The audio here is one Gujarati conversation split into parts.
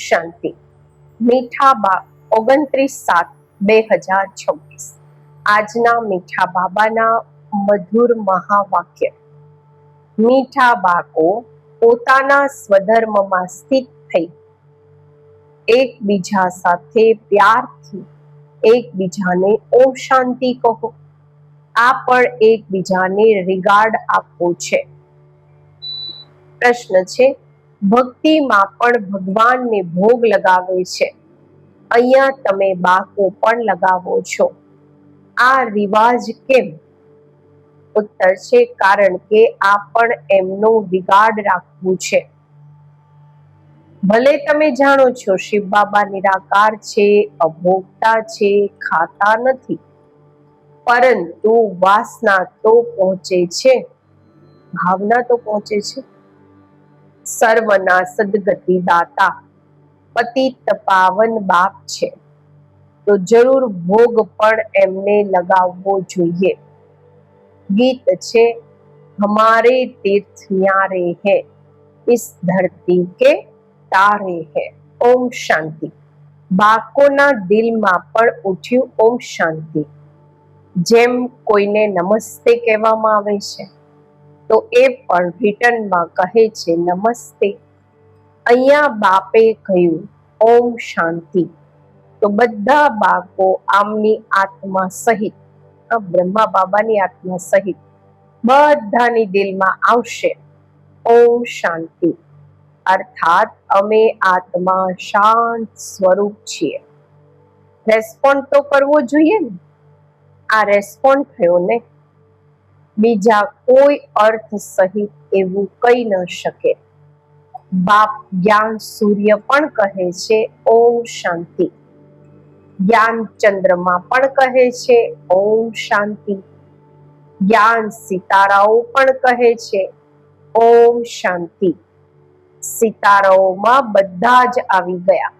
શાંતિ. મીઠા બા 29/7/2026 આજના મીઠા બાબાના મધુર મહાવાક્ય. મીઠા બાળકો પોતાના સ્વધર્મમાં સ્થિત થઈ એકબીજા સાથે પ્યારથી એકબીજાને ઓમ શાંતિ કહો. આ પણ એકબીજાને રિગાર્ડ આપવો છે. પ્રશ્ન છે, ભક્તિમાં પણ ભગવાનને ભોગ લગાવે છે, અહીંયા તમે બાકો પણ લગાવો છો, આ રિવાજ કેમ? ઉત્તર છે, કારણ કે આ પણ એમનો રિગાર્ડ રાખવું છે. ભલે તમે જાણો છો શિવ બાબા નિરાકાર છે, અભોગતા છે, ખાતા નથી, પરંતુ વાસના તો પહોંચે છે, ભાવના તો પહોંચે છે. સર્વના સદગતિ દાતા પતિત પાવન બાપ છે, તો જરૂર ભોગ પણ એમને લગાવવો જોઈએ. ગીત છે, હમારે તીર્થ ન્યારે હૈ, ઇસ ધરતી કે તારે હૈ. ઓમ શાંતિ. બાકોના દિલમાં પણ ઉઠ્યું ઓમ શાંતિ. જેમ કોઈને નમસ્તે કહેવામાં આવે છે, તો એ પણ રિટર્નમાં કહે છે નમસ્તે. અહીંયા બાપે કહ્યું ઓમ શાંતિ, તો બધા બાકો આમની આત્મા સહિત, બ્રહ્મા બાબાની આત્મા સહિત બધાની દિલમાં આવશે ઓમ શાંતિ. અર્થાત અમે આત્મા શાંત સ્વરૂપ છીએ. રેસ્પોન્ડ તો કરવો જોઈએ ને. આ રેસ્પોન્ડ થયો ને, બીજા કોઈ અર્થ સહિત એવું કહી ન શકે. બાપ જ્ઞાન સૂર્ય પણ કહે છે ઓમ શાંતિ. જ્ઞાન ચંદ્રમા પણ કહે છે ઓમ શાંતિ. જ્ઞાન સિતારાઓ પણ કહે છે ઓમ શાંતિ. સિતારાઓમાં બધા જ આવી ગયા.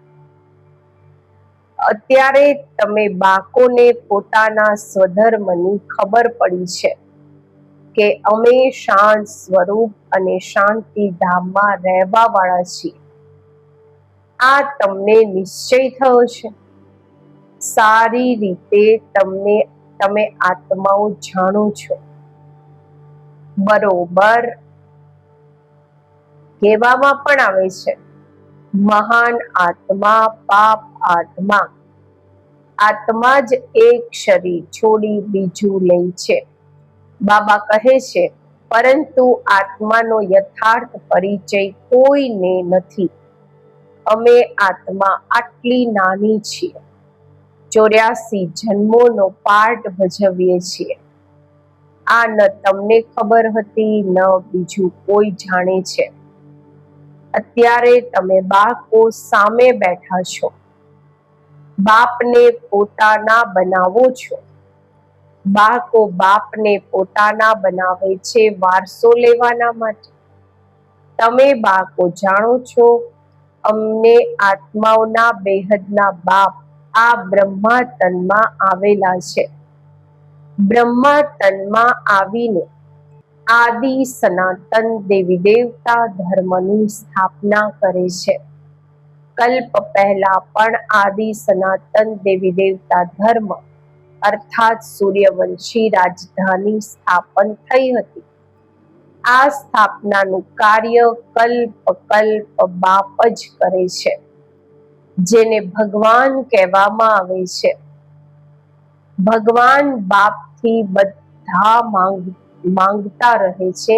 અત્યારે તમે બાકોને પોતાના સ્વધર્મની ખબર પડી છે કે અમે શાંત સ્વરૂપ અને શાંતિ ધામમાં રહેવા વાળા છીએ. આ તમને નિશ્ચય થયો છે. સારી રીતે તમે આત્માઓ જાણો છો. બરોબર કહેવામાં પણ આવે છે, મહાન આત્મા પાપ આત્મા. આત્મા જ એક શરીર છોડી બીજું લે છે. બાબા કહે છે, પરંતુ આત્માનો યથાર્થ પરિચય કોઈને નથી. અમે આત્મા આટલી નાની છીએ, 84 જન્મોનો પાર્ટ ભજવીએ છીએ. આ ન તમને ખબર હતી, ન બીજું કોઈ જાણે છે. અત્યારે તમે બાકો સામે બેઠા છો, બાપને પોતાના બનાવો છો. બાકો બાપને પોતાના બનાવે છે વારસો લેવાના માટે. તમે બાકો જાણો છો, અમને આત્માઓના બેહદના બાપ આ બ્રહ્મા તનમાં આવેલા છે. બ્રહ્મા તનમાં આવીને આદિ સનાતન દેવી દેવતા ધર્મની સ્થાપના કરે છે. કલ્પ પહેલા પણ આદિ સનાતન દેવી દેવતા ધર્મ અર્થાત સૂર્યવંશી રાજધાની સ્થાપન થઈ હતી. આ સ્થાપનાનું કાર્ય કલ્પ બાપ જ કરે છે, જેને ભગવાન કહેવામાં આવે છે. ભગવાન બાપથી બધા માંગતા રહે છે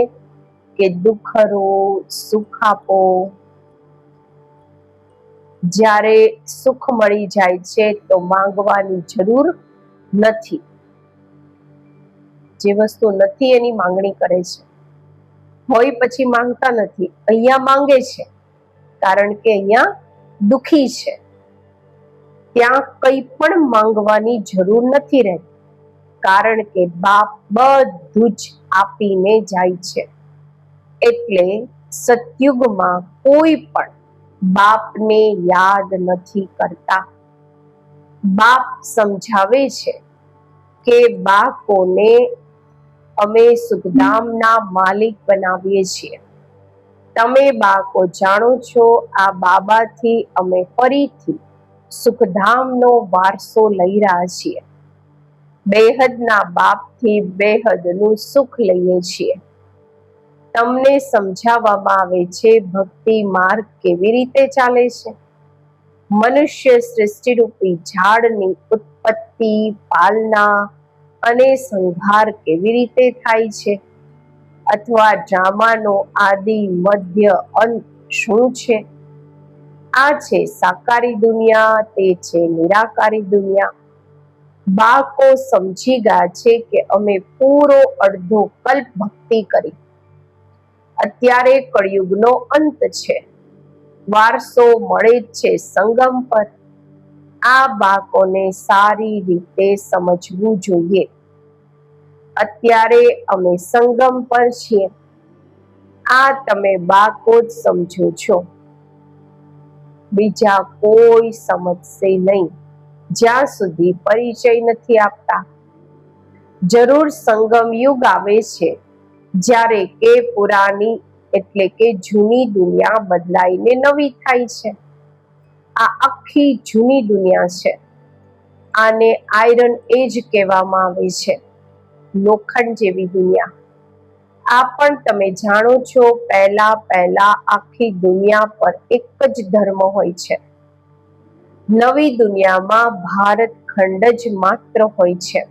કે દુઃખ હરો, સુખ આપો. જ્યારે સુખ મળી જાય છે તો માંગવાની જરૂર નથી. જે વસ્તુ નથી એની માંગણી કરે છે, હોય પછી માંગતા નથી. અહીંયા માંગે છે કારણ કે અહીંયા દુખી છે. ત્યાં કંઈ પણ માંગવાની જરૂર નથી રહેતી, કારણ કે બાપ બધું જ આપીને જાય છે. એટલે સતયુગમાં કોઈ પણ બાપને યાદ નથી કરતા. બાપ સમજાવે છે કે બાકોને અમે સુખધામના માલિક બનાવીએ છીએ. તમે બાળકો જાણો છો, આ બાબાથી અમે ફરીથી સુખધામનો વારસો લઈ રહ્યા છીએ. બેહદના બાપથી બેહદનું સુખ લઈએ છીએ. તમને સમજાવવામાં આવે છે ભક્તિ માર્ગ કેવી રીતે ચાલે છે. મનુષ્ય સૃષ્ટિરૂપી ઝાડની ઉત્પત્તિ, પાલના અને સંહાર કેવી રીતે થાય છે, અથવા ડ્રામાનો આદિ, મધ્ય, અંત શું છે. આ છે સાકારી દુનિયા, તે છે નિરાકારી દુનિયા. બાળકો સમજી ગયા છે કે અમે પૂરો અડધો કલ્પ ભક્તિ કરી. અત્યારે કળિયુગનો અંત છે. વારસો મળે છે સંગમ પર. આ બાળકોને સારી રીતે સમજવું જોઈએ. અત્યારે અમે સંગમ પર છીએ. આ તમે બાળકો જ સમજો છો, બીજા કોઈ સમજશે નહીં જ્યાં સુધી પરિચય નથી આપતા. જરૂર સંગમ યુગ આવે છે જ્યારે કે પુરાની એટલે કે જૂની દુનિયા બદલાઈને નવી થાય છે. આ આખી જૂની દુનિયા છે. આને આયરન એજ કહેવામાં આવે છે, લોખંડ જેવી દુનિયા. આ પણ તમે જાણો છો, પહેલા આખી દુનિયા પર એક જ ધર્મ હોય છે. નવી દુનિયામાં ભારત ખંડ જ માત્ર હોય છે.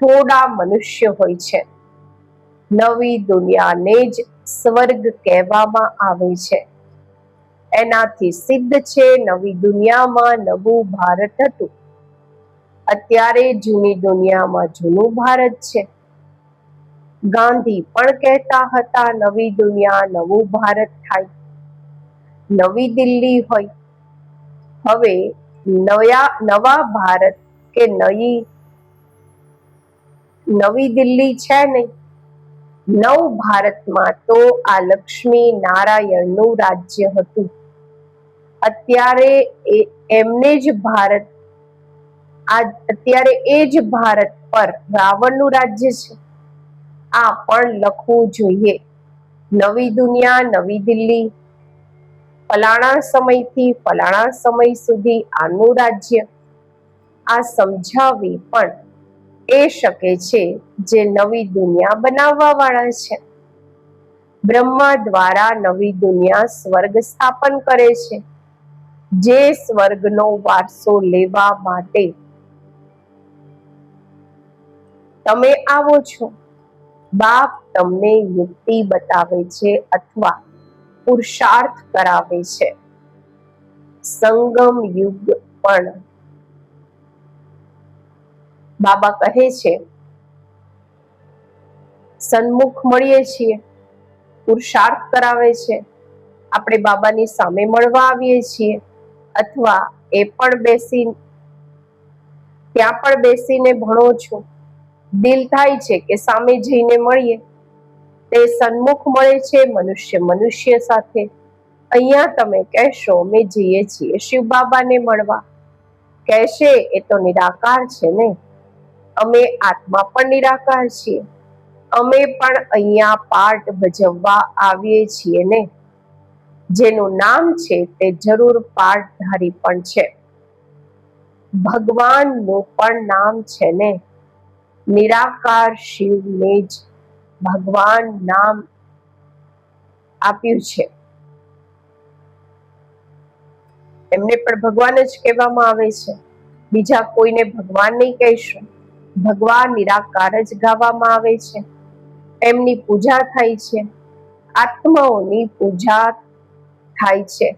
થોડા મનુષ્ય હોય છે. નવી દુનિયાને જ સ્વર્ગ કહેવામાં આવે છે. એનાથી સિદ્ધ છે નવી દુનિયામાં નવું ભારત હતું. અત્યારે જૂની દુનિયામાં જૂનું ભારત છે. ગાંધી પણ કહેતા હતા નવી દુનિયા નવું ભારત થાય. નવી દિલ્હી હોય. હવે નવા ભારત કે નવી દિલ્હી છે નહીં. નવ ભારતમાં તો આ લક્ષ્મી નારાયણનું રાજ્ય હતું. અત્યારે એમને જ ભારત અત્યારે એ જ ભારત પર રાવણનું રાજ્ય છે. આ પણ લખવું જોઈએ. નવી દુનિયા નવી દિલ્હી, ફલાણા સમયથી ફલાણા સમય સુધી આનું રાજ્ય. આ સમજાવવી પણ એ શકે છે જે નવી દુનિયા બનાવવા વાળા છે. બ્રહ્મા દ્વારા નવી દુનિયા સ્વર્ગ સ્થાપન કરે છે. જે સ્વર્ગનો વારસો લેવા માટે તમે આવો છો. બાપ તમને યુક્તિ બતાવે છે અથવા પુરુષાર્થ કરાવે છે. સંગમ યુગ પણ બાબા કહે છે સન્મુખ મળીએ છીએ, પુરુષાર્થ કરાવે છે. આપણે બાબાની સામે મળવા આવીએ છીએ અથવા ત્યાં પણ બેસીને ભણો છો. દિલ થાય છે કે સામે જઈને મળીએ. તે સન્મુખ મળે છે મનુષ્ય સાથે. અહીંયા તમે કહેશો અમે જઈએ છીએ શિવ બાબાને મળવા. કહેશે એ તો નિરાકાર છે ને. અમે આત્મા પણ નિરાકાર છીએ. અમે પણ અહીંયા પાર્ટ ભજવવા આવીએ છીએ ને. જેનું નામ છે તે જરૂર પાર્ટધારી પણ છે. ભગવાનનું પણ નામ છે ને. નિરાકાર શિવને જ ભગવાન નામ આપ્યું છે. એમને પણ ભગવાન જ કહેવામાં આવે છે. બીજા કોઈને ભગવાન નહીં કહેશું. ભગવાન નિરાકાર જ ગાવામાં આવે છે. એમની પૂજા થાય છે. આત્માઓની પૂજા થાય છે.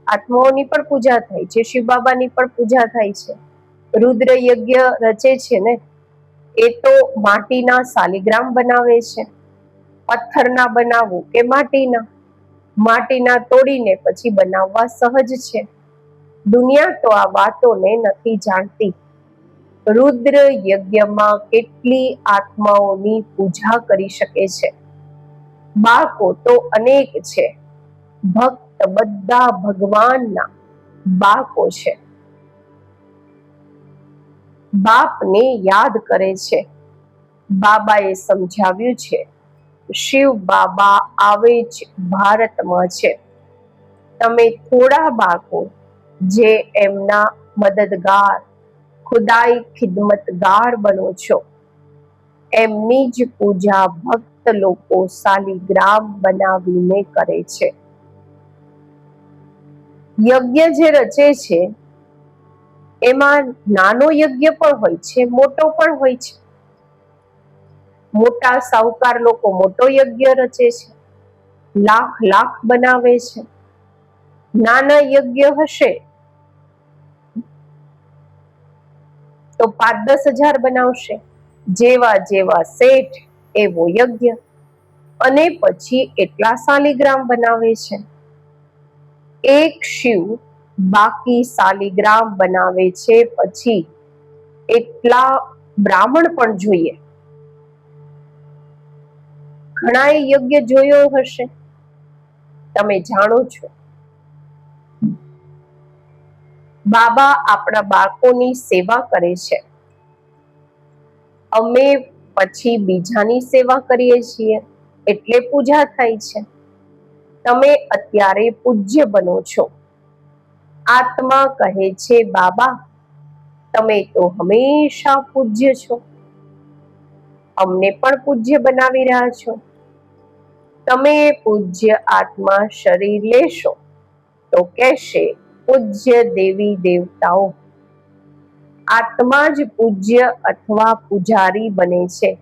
આત્માઓની પણ પૂજા થાય છે. શિવ બાબાની પણ પૂજા થાય છે. રુદ્ર યજ્ઞ રચે છે ને. એ તો માટીના શાલિગ્રામ બનાવે છે. પથ્થરના બનાવવું કે માટીના તોડીને પછી બનાવવા સહજ છે. દુનિયા તો આ વાતોને નથી જાણતી. રુદ્ર યજ્ઞમાં કેટલી આત્માઓની પૂજા કરી શકે છે. બાળકો તો અનેક છે. ભક્ત બધા ભગવાનના બાળકો છે. બાપને યાદ કરે છે. બાબાએ સમજાવ્યું છે શિવ બાબા આવે જ ભારતમાં છે. તમે થોડા બાળકો જે એમના મદદગાર, ખુદાઈ ખિદમતગાર બનો છો, એમની જ પૂજા ભક્ત લોકો શાલિગ્રામ બનાવીને કરે છે. યજ્ઞ જે રચે છે એમાં નાનો યજ્ઞ પણ હોય છે, મોટો પણ હોય છે. મોટા સાહુકાર લોકો મોટો યજ્ઞ રચે છે, લાખ લાખ બનાવે છે. નાના યજ્ઞ હશે તો 5-10 હજાર બનાવશે. જેવા જેવા શેઠ એવો યજ્ઞ, અને પછી એટલા શાલિગ્રામ બનાવે છે. એક શિવ બાકી શાલિગ્રામ બનાવે છે, પછી એટલા બ્રાહ્મણ પણ જોઈએ. ઘણાએ યજ્ઞ જોયો હશે, તમે જાણો છો. બાબા આપણા બાળકોની સેવા કરે છે, અમે પછી બીજાની સેવા કરીએ છીએ, એટલે પૂજા થાય છે. તમે અત્યારે પૂજ્ય બનો છો. આત્મા કહે છે, બાબા તમે તો હંમેશા પૂજ્ય છો, અમને પણ પૂજ્ય બનાવી રહ્યા છો. તમે પૂજ્ય આત્મા શરીર લેશો તો કહેશે પૂજ્ય દેવી દેવતાઓ. આત્મા જ પૂજ્ય અથવા પૂજારી બને છે.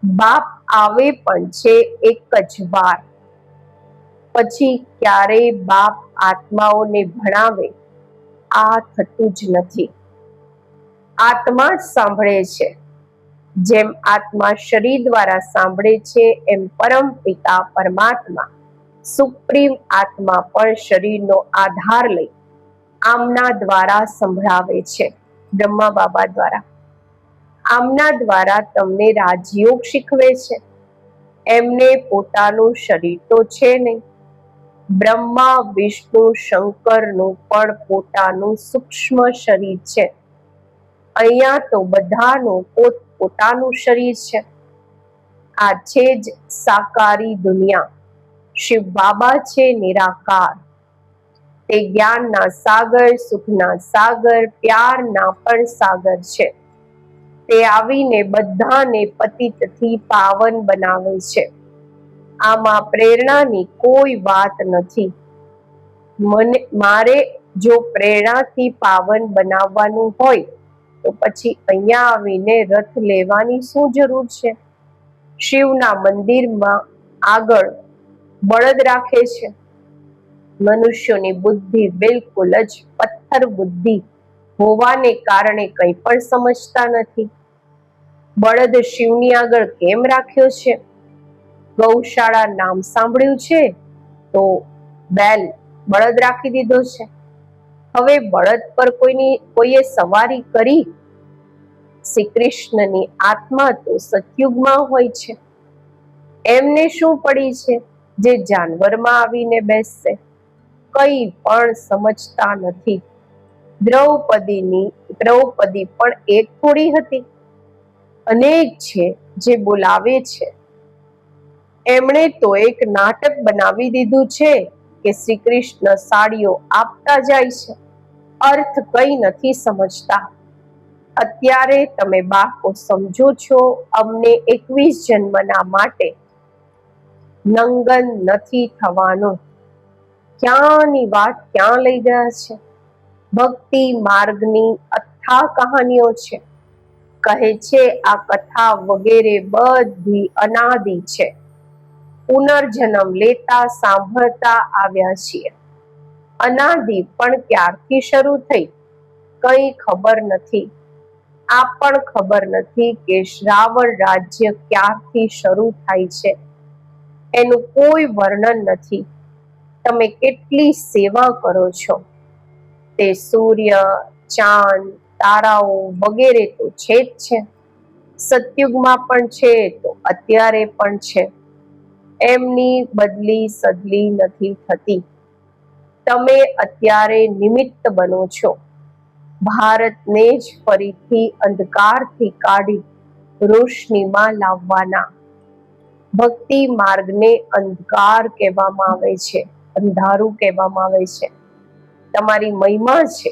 બાપ આવે પણ છે એક જ વાર, પછી ક્યારેય બાપ આત્માઓને ભણાવે આ થતું જ નથી. આત્મા જ સાંભળે છે. જેમ આત્મા શરીર દ્વારા સાંભળે છે, એમ પરમ પિતા પરમાત્મા સુપ્રીમ આત્મા પણ શરીરનો આધાર લઈ આમના દ્વારા સંભળાવે છે, બ્રહ્મા બાબા દ્વારા. આમના દ્વારા તમને રાજયોગ શીખવે છે. એમને પોતાનું શરીર તો છે નહીં. બ્રહ્મા વિષ્ણુ શંકરનું પણ પોતાનું સૂક્ષ્મ શરીર છે. અહીંયા તો બધાનું પોતાનું શરીર છે. આ છે જ સાકારી દુનિયા. શિવ બાબા છે નિરાકાર. તે જ્ઞાનના સાગર, સુખના સાગર, પ્યારના પણ સાગર છે. તે આવીને બધાને પતિતથી પાવન બનાવે છે. આમાં પ્રેરણાની કોઈ વાત નથી. મારે જો પ્રેરણાથી પાવન બનાવવાનું હોય તો પછી અહીંયા આવીને રથ લેવાની શું જરૂર છે? શિવના મંદિરમાં આગળ બળદ રાખે છે. મનુષ્યોની બુદ્ધિ બિલકુલ જ પથ્થર બુદ્ધિ હોવાને કારણે કંઈ પણ સમજતા નથી. બળદ શિવની આગળ કેમ રાખ્યો છે? ગૌશાળા નામ સાંભળ્યું છે તો બેલ બળદ રાખી દીધો છે. હવે બળદ પર કોઈએ સવારી કરી? શ્રી કૃષ્ણની આત્મા તો સતયુગમાં હોય છે. એમને શું પડી છે જે જાનવરમાં આવીને બેસશે? કંઈ પણ સમજતા નથી. દ્રૌપદી પણ એક થોડી હતી, અનેક છે જે બોલાવે છે. એમણે તો એક નાટક બનાવી દીધું છે કે શ્રી કૃષ્ણ સાડીઓ આપતા જાય છે, અર્થ કંઈ નથી સમજતા. અત્યારે તમે બાળકો સમજો છો, અમને 21 જન્મના માટે નંગન નથી થવાનું. ક્યાંની વાત ક્યાં લઈ ગયા છે? ભક્તિ માર્ગની અથાગ કહાનીઓ છે. કહે છે આ કથા વગેરે બધી અનાદિ છે. પુનર્જન્મ લેતા સાંભળતા આવ્યા છીએ. અનાદિ પણ ક્યારથી શરૂ થઈ કંઈ ખબર નથી. આ પણ ખબર નથી કે શ્રાવણ રાજ્ય ક્યારથી શરૂ થાય છે. એનું કોઈ વર્ણન નથી. તમે કેટલી સેવા કરો છો. તે સૂર્ય, ચાંદ, તારાઓ વગેરે તો છે જ છે. સતયુગમાં પણ છે તો અત્યારે પણ છે. એમની બદલી સદલી નથી થતી. તમે અત્યારે નિમિત્ત બનો છો. ભારતને જ ફરીથી અંધકારથી કાઢી રોશનીમાં લાવવાના. ભક્તિ માર્ગને અંધકાર કહેવામાં આવે છે, અંધારું કહેવામાં આવે છે. તમારી મહિમા છે,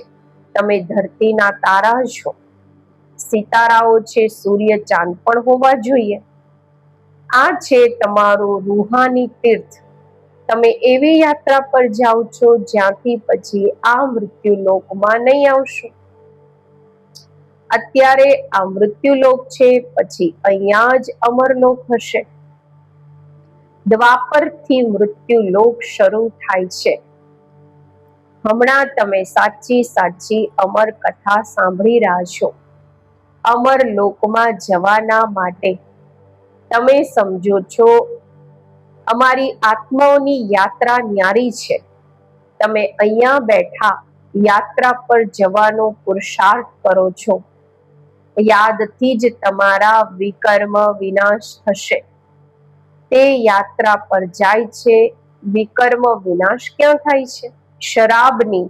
તમે ધરતીના તારા છો, સિતારાઓ છે, સૂર્ય ચાંદ પણ હોવા જોઈએ. આ છે તમારું રૂહાની તીર્થ. તમે એવી યાત્રા પર જાઓ છો જ્યાંથી પછી આ મૃત્યુલોકમાં નહીં આવશો. અત્યારે આ મૃત્યુલોક છે, પછી અહીંયા જ અમરલોક હશે. દ્વાપરથી મૃત્યુલોક શરૂ થાય છે. હમણાં તમે સાચી સાચી અમર કથા સાંભળી રહ્યા છો. અમર લોકમાં જવાના માટે તમે સમજો છો અમારી આત્માઓની યાત્રા ન્યારી છે. તમે અહીંયા બેઠા યાત્રા પર જવાનો પુરુષાર્થ કરો છો. યાદથી જ તમારા વિકર્મ વિનાશ થશે. તે યાત્રા પર જાય છે. વિકર્મ વિનાશ ક્યાં થાય છે? શરાબની,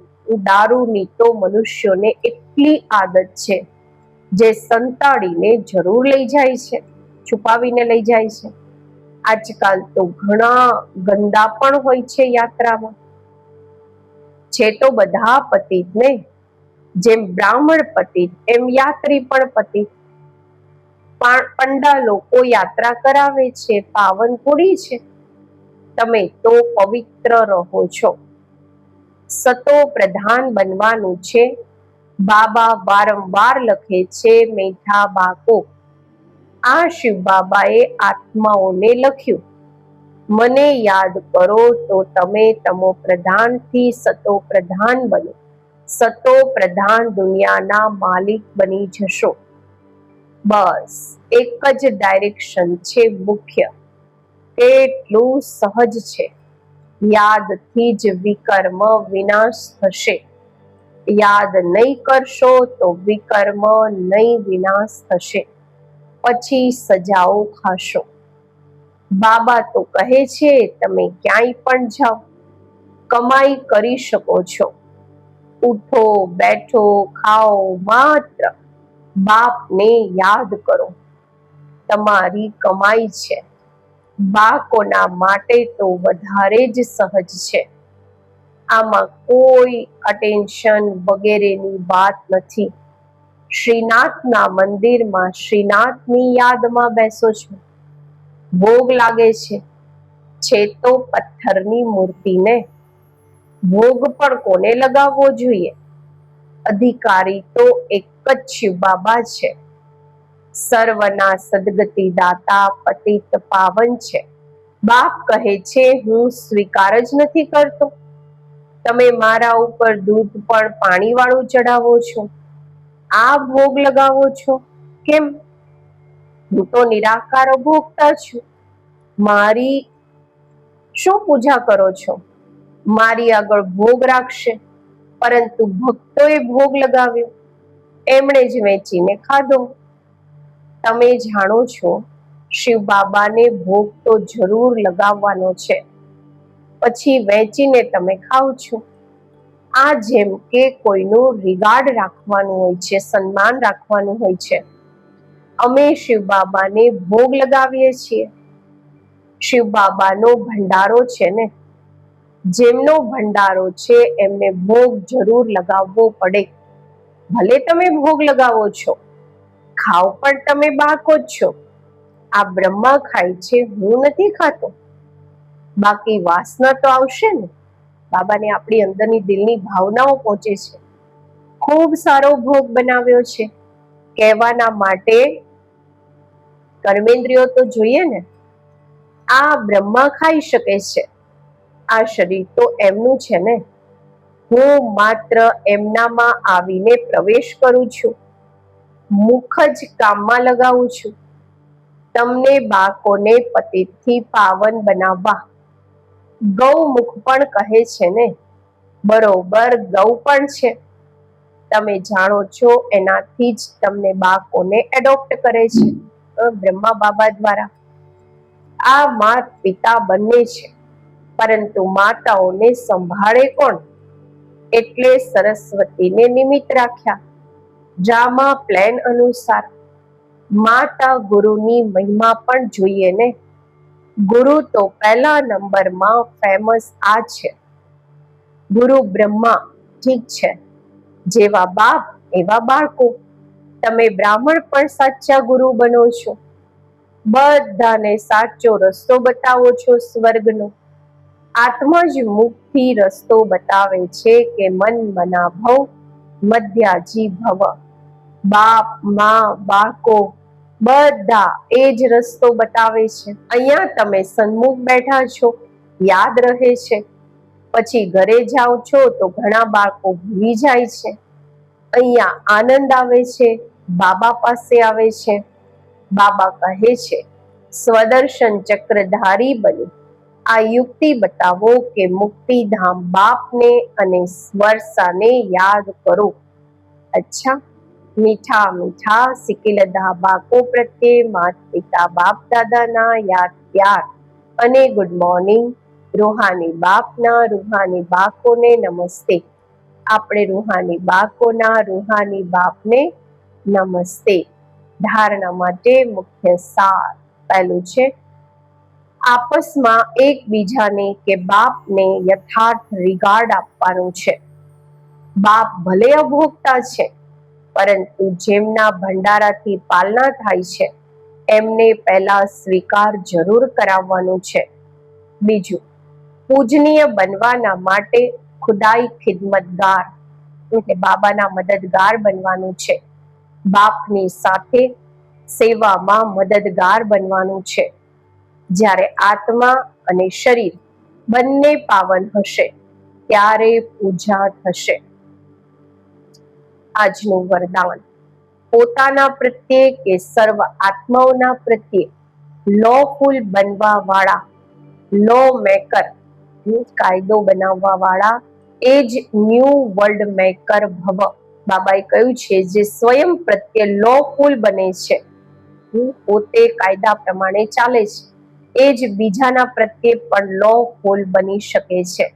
દારૂની તો મનુષ્યોને એટલી આદત છે જે સંતાડીને જરૂર લઈ જાય છે, છુપાવીને લઈ જાય છે. આજકાલ તો ઘણા ગંદા પણ હોય છે યાત્રામાં. છે તો બધા પતિત ને, જેમ બ્રાહ્મણ પતિત એમ યાત્રી પણ પતિત. પંડા લોકો યાત્રા કરાવે છે, પાવન થોડી છે. તમે તો પવિત્ર રહો છો. સતો પ્રધાન બનવાનું છે. બાબા વારંવાર લખે છે, મેઠા બાકો. આ શિવ બાબાએ આત્માઓને લખ્યું, મને યાદ કરો તો તમે તમો પ્રધાનથી સતો પ્રધાન બનો. સતો પ્રધાન દુનિયાના માલિક બની જશો. બસ એક જ ડાયરેક્શન છે મુખ્ય. કેટલું સહજ છે. યાદથી જ વિકર્મ વિનાશ થશે. યાદ નહીં કરશો તો વિકર્મ નહીં વિનાશ થશે. પછી સજાઓ ખાશો. બાબા તો કહે છે તમે ક્યાંય પણ જાઓ, કમાઈ કરી શકો છો. ઉઠો, બેઠો, ખાઓ, માત્ર બાપને યાદ કરો. તમારી કમાઈ છે. બાળકોના માટે તો વધારે જ સહજ છે. આમાં કોઈ અટેન્શન વગેરેની વાત નથી. શ્રીનાથના મંદિરમાં શ્રીનાથની યાદમાં બેસો છો. ભોગ લાગે છે તો પથ્થરની મૂર્તિને. ભોગ પણ કોને લગાવવો જોઈએ? અધિકારી તો એક જ શિવ બાબા છે. સર્વના સદગતિ દાતા પતિત પાવન છે. બાપ કહે છે હું સ્વીકાર જ નથી કરતો. તમે મારા ઉપર દૂધ પણ પાણી વાળું ચડાવો છો, આ ભોગ લગાવો છો. કેમ? હું તો નિરાકાર ભોગતા છું. મારી શું પૂજા કરો છો? મારી આગળ ભોગ રાખશે, પરંતુ ભક્તોએ ભોગ લગાવ્યો, એમણે જ વેચીને ખાધો. તમે જાણો છો શિવ બાબાને ભોગ તો જરૂર લગાવવાનો છે, પછી વેચીને તમે ખાઓ છો. આ જેમ કે કોઈનું રિગાર્ડ રાખવાનું હોય છે, સન્માન રાખવાનું હોય છે. અમે શિવ બાબાને ભોગ લગાવીએ છીએ. શિવ બાબાનો ભંડારો છે ને, જેમનો ભંડારો છે એમને ભોગ જરૂર લગાવવો પડે. ભલે તમે ભોગ લગાવો છો, ખાઓ પણ તમે બાકો જ છો. આ બ્રહ્મા ખાય છે, હું નથી ખાતો. બાકી વાસના તો આવશે ને. બાબાને આપણી અંદરની દિલની ભાવનાઓ પહોંચે છે. ખૂબ સારો ભોગ બનાવ્યો છે. કહેવાના માટે કર્મેન્દ્રિયો તો જોઈએ ને. આ બ્રહ્મા ખાઈ શકે છે, આ શરીર તો એમનું છે ને. હું માત્ર એમનામાં આવીને પ્રવેશ કરું છું, મુખ જ કામમાં લગાવું છું. તમને બાકોને પતિતથી પાવન બનાવવા. ગૌમુખ પણ કહે છે ને, બરોબર ગૌ પણ છે. તમે જાણો છો એનાથી જ તમને બાકોને એડોપ્ટ કરે છે બ્રહ્મા બાબા દ્વારા. આ માત પિતા બંને છે, પરંતુ માતાઓને સંભાળે કોણ? એટલે સરસ્વતીને નિમિત્ત રાખ્યા. ડ્રામા પ્લાન અનુસાર માતા ગુરુની મહિમા પણ જોઈએ ને. ગુરુ તો પહેલા નંબરમાં ફેમસ આ છે. ગુરુ બ્રહ્મા, ઠીક છે, જેવા બાપ એવા બાળકો. તમે બ્રાહ્મણ પણ સાચા ગુરુ બનો છો. બધાને સાચો રસ્તો બતાવો છો સ્વર્ગનો. આત્મા જ મુક્તિ રસ્તો બતાવે છે કે મન મના ભવ મધ્યાજી ભવ. બાપ, માં, બાળકો બધા એ જ રસ્તો બતાવે છે. અહીંયા તમે સન્મુખ બેઠા છો, યાદ રહે છે. પછી ઘરે જાઓ છો તો ઘણા બાળકો ભૂલી જાય છે. અહીંયા આનંદ આવે છે, બાબા પાસે આવે છે. બાબા કહે છે, સ્વદર્શન ચક્રધારી બની આ યુક્તિ બતાવો કે મુક્તિધામ બાપને અને સ્વરસાને યાદ કરો. અચ્છા, મીઠા મીઠા સિકિલધા બાકો પ્રત્યે માત પિતા બાપ દાદાના યાદ પ્યાર અને ગુડ મોર્નિંગ. રૂહાની બાપના રૂહાની બાકોને નમસ્તે. આપણે રૂહાની બાકોના રૂહાની બાપને નમસ્તે. ધારણા માટે મુખ્ય સાર પહેલું છે, આપસમાં એકબીજાને કે બાપને યથાર્થ રિગાર્ડ આપવાનું છે. બાપ ભલે અભોગતા છે, પરંતુ જેમના ભંડારાથી પાલના થાય છે એમને પહેલા સ્વીકાર જરૂર કરાવવાનું છે. બીજું, પૂજનીય બનવાના માટે ખુદાઈ ખિદમતગાર એટલે બાબાના મદદગાર બનવાનું છે. બાપની સાથે સેવામાં મદદગાર બનવાનું છે. જ્યારે આત્મા અને શરીર બંને પાવન હશે ત્યારે પૂજા થશે. આજનું વરદાન, પોતાના પ્રત્યે કે સર્વ આત્માઓના પ્રત્યે લોફુલ બનવા વાળા, લો મેકર, કાયદો બનાવવા વાળા એ જ ન્યૂ વર્લ્ડ મેકર ભવ. બાબાએ કહ્યું છે, જે સ્વયં પ્રત્યે લોફુલ બને છે, પોતે કાયદા પ્રમાણે ચાલે છે, એ જ બીજાના પ્રત્યે પણ લોફુલ બની શકે છે.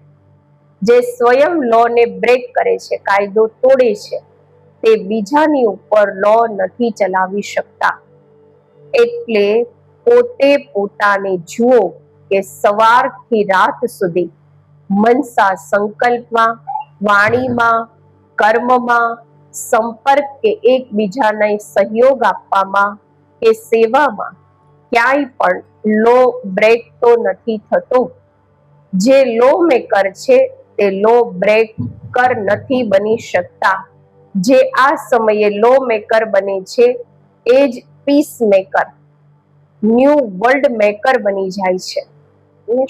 જે સ્વયં લોને બ્રેક કરે છે, કાયદો તોડે છે, તે બીજાની ઉપર લો નથી ચલાવી શકતા. એટલે પોતે પોતાને જુઓ કે સવારથી રાત સુધી મનસા સંકલ્પમાં, વાણીમાં, કર્મમાં, સંપર્ક કે એકબીજાને સહયોગ આપવામાં કે સેવામાં ક્યાંય પણ લો બ્રેક તો નથી થતો. જે લો મેકર છે તે લો બ્રેકર નથી બની શકતા. જે આ સમયે લો મેકર બને છે એ જ peace maker, new world maker બની જાય છે.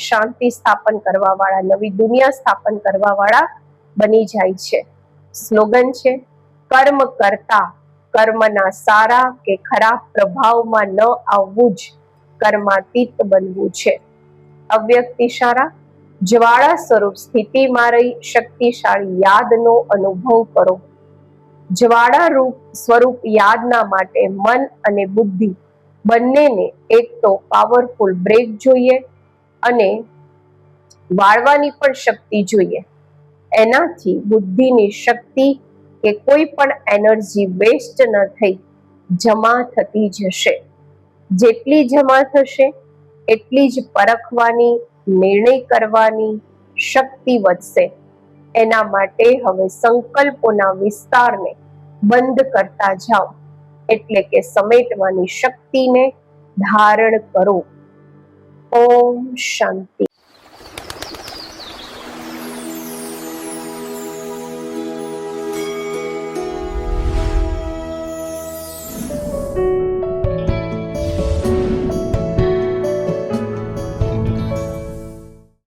શાંતિ સ્થાપન કરવા વાળા, નવી દુનિયા સ્થાપન કરવા વાળા બની જાય છે. સ્લોગન છે, કર્મ કરતા કર્મના સારા કે ખરાબ પ્રભાવમાં ન આવવું જ કર્માતીત બનવું છે. અવ્યક્ત ઇશારા, જ્વાળા સ્વરૂપ સ્થિતિમાં રહી શક્તિશાળી યાદનો અનુભવ કરો. જ્વાળા રૂપ સ્વરૂપ યાદના માટે મન અને બુદ્ધિ બંનેને એક તો પાવરફુલ બ્રેક જોઈએ અને વાળવાની પણ શક્તિ જોઈએ. એનાથી બુદ્ધિની શક્તિ કે કોઈ પણ એનર્જી વેસ્ટ ન થઈ જમા થતી જશે. જેટલી જમા થશે એટલી જ પરખવાની, નિર્ણય કરવાની શક્તિ વધશે. એના માટે હવે સંકલ્પોના વિસ્તારને બંધ કરતા જાઓ, એટલે કે સમેટવાની શક્તિને ધારણ કરો. ઓમ શાંતિ.